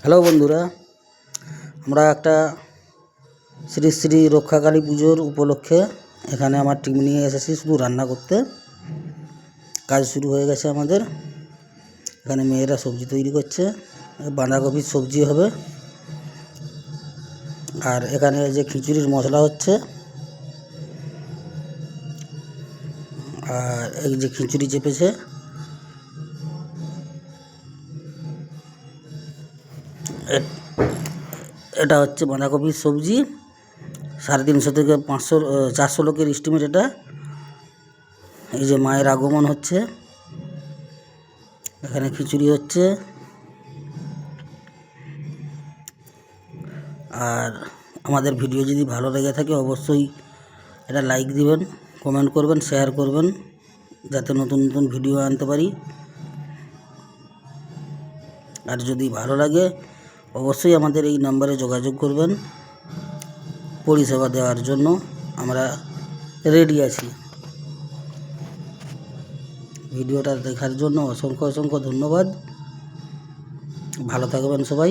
Hello বন্ধুরা, আমরা একটা শ্রী শ্রী রক্ষাকালী পুজোর উপলক্ষে এখানে আমার টিম নিয়ে এসেছি শুধু রান্না করতে। কাজ শুরু হয়ে গেছে আমাদের। এখানে মেয়েরা সবজি তৈরি করছে, বাঁধাকপির সবজি হবে। আর এখানে যে খিচুড়ির মশলা হচ্ছে, আর এই যে খিচুড়ি চেপেছে, এটা হচ্ছে বাঁধাকপির সবজি। 350 থেকে 500 400 লোকের এস্টিমেট এটা। এই যে মায়ের আগমন হচ্ছে, এখানে খিচুড়ি হচ্ছে। আর আমাদের ভিডিও যদি ভালো লেগে থাকে অবশ্যই এটা লাইক দিবেন, কমেন্ট করবেন, শেয়ার করবেন, যাতে নতুন নতুন ভিডিও আনতে পারি। আর যদি ভালো লাগে অবশ্যই আমাদের এই নাম্বারে যোগাযোগ করবেন। পরিষেবা দেওয়ার জন্য আমরা রেডি আছি। ভিডিওটা দেখার জন্য অসংখ্য ধন্যবাদ। ভালো থাকবেন সবাই।